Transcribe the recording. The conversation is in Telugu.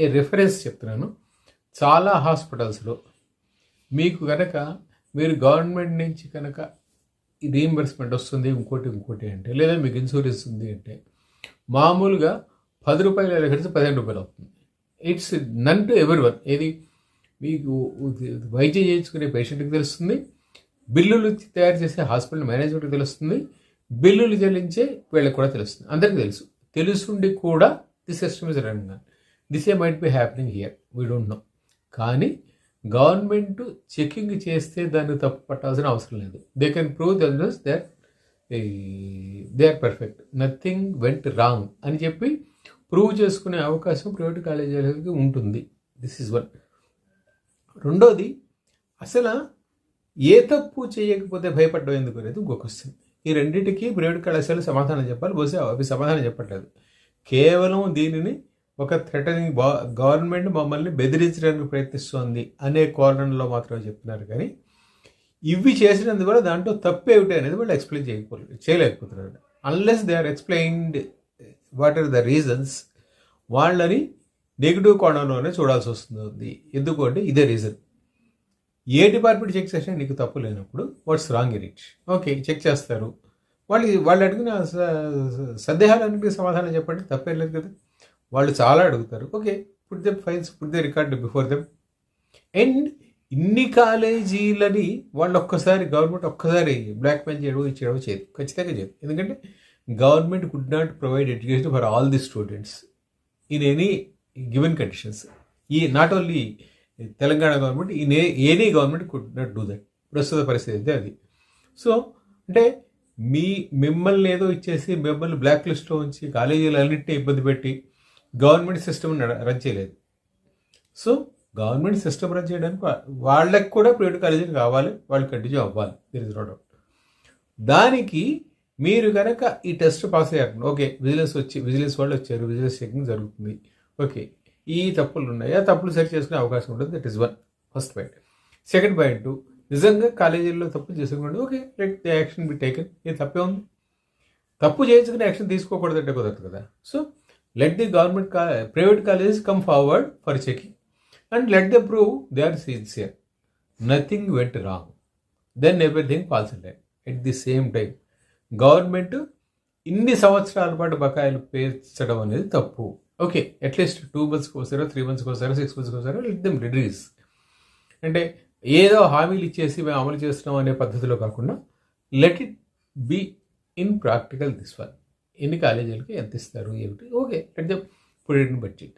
ఏ రిఫరెన్స్ చెప్తున్నాను. చాలా హాస్పిటల్స్లో మీకు కనుక మీరు గవర్నమెంట్ నుంచి కనుక రీయింబర్స్మెంట్ వస్తుంది ఇంకోటి అంటే, లేదా మీకు ఇన్సూరెన్స్ ఉంది అంటే మామూలుగా 10 రూపాయలు ఖర్చు 15 రూపాయలు అవుతుంది. ఇట్స్ నన్ టు ఎవరి వన్. ఏది మీకు వైద్యం చేయించుకునే పేషెంట్కి తెలుస్తుంది, బిల్లులు తయారు చేసే హాస్పిటల్ మేనేజ్మెంట్కి తెలుస్తుంది, బిల్లులు చెల్లించే వీళ్ళకి కూడా తెలుస్తుంది. అందరికీ తెలుసుండి కూడా this system is running on. This a might be happening here, we don't know. కానీ గవర్నమెంట్ చెకింగ్ చేస్తే దాన్ని తప్పు పట్టాల్సిన అవసరం లేదు. They can prove themselves that they are perfect, nothing went wrong అని చెప్పి ప్రూవ్ చేసుకునే అవకాశం ప్రైవేట్ కాలేజీలకి ఉంటుంది. This is one. రెండోది, అసలు ఏ తప్పు చేయకపోతే భయపడ్డం ఎందుకు అనేది ఇంకో క్వశ్చన్. ఈ రెండింటికి ప్రైవేట్ కళాశాలలు సమాధానం చెప్పాలి. బహుశా అవి సమాధానం చెప్పట్లేదు. కేవలం దీనిని ఒక థ్రెటనింగ్ గవర్నమెంట్ మమ్మల్ని బెదిరించడానికి ప్రయత్నిస్తోంది అనే కోణంలో మాత్రమే చెప్తున్నారు. కానీ ఇవి చేసినందువల్ల దాంట్లో తప్పు ఏమిటి అనేది వాళ్ళు ఎక్స్ప్లెయిన్ చేయలేకపోతున్నారు. Unless they are explained what are the reasons, వాళ్ళని నెగిటివ్ కోణంలోనే చూడాల్సి వస్తుంది. ఎందుకంటే ఇదే రీజన్. ఏ డిపార్ట్మెంట్ చెక్ చేసినా నీకు తప్పు లేనప్పుడు what's wrong in it? Okay, check చేస్తారు. వాళ్ళు అడిగిన సందేహాలన్నింటికి సమాధానం చెప్పండి, తప్పేం లేదు కదా. వాళ్ళు చాలా అడుగుతారు. Okay, put them files, put the record before them. And ఇన్ని కాలేజీలని వాళ్ళు గవర్నమెంట్ ఒక్కసారి బ్లాక్మెయిల్ చేయడం చేయదు, ఖచ్చితంగా చేయదు. ఎందుకంటే government could not provide education for all the students in any given conditions. Not only Telangana government, any government could not do that. ప్రస్తుత పరిస్థితి అయితే అది. సో అంటే మిమ్మల్ని ఏదో ఇచ్చేసి మిమ్మల్ని బ్లాక్ లిస్ట్లో ఉంచి కాలేజీలు అన్నింటినీ ఇబ్బంది పెట్టి గవర్నమెంట్ సిస్టమ్ రన్ చేయలేదు. సో గవర్నమెంట్ సిస్టమ్ రన్ చేయడానికి వాళ్ళకి కూడా ప్రైవేట్ కాలేజీలు కావాలి, వాళ్ళు కంటిన్యూ అవ్వాలి. There is no doubt. దానికి మీరు కనుక ఈ టెస్ట్ పాస్ అయ్యారు, ఓకే, విజిలెన్స్ వాళ్ళు వచ్చారు, విజిలెన్స్ చెకింగ్ జరుగుతుంది, ఓకే, ఈ తప్పులు ఉన్నాయి, ఆ తప్పులు సరి చేసుకునే అవకాశం ఉంటుంది. That is one, first point. Second point, నిజంగా కాలేజీల్లో తప్పులు చేసుకున్నాడు, okay, let the action be taken. ఏ తప్పే ఉంది? తప్పు చేయించుకునే యాక్షన్ తీసుకోకూడదంటే కుదరదు కదా. So let the private colleges come forward for checking and let them prove they are sincere. Nothing went wrong. Then everything falls in line. At the same time, government ఇన్ని సంవత్సరాల పాటు బకాయిలు పేర్చడం అనేది తప్పు. ఓకే, అట్లీస్ట్ 2 monthsకి వస్తారో, 3 monthsకి వస్తారో, 6 monthsకి వస్తారో, లెట్ దెమ్ రిలీజ్. అంటే ఏదో హామీలు ఇచ్చేసి మేము అమలు చేస్తున్నాం అనే పద్ధతిలో కాకుండా let it be in practical this one. ఎన్ని కాలేజీలకి ఎంత ఇస్తారు ఏమిటి, okay, let them put it in budget.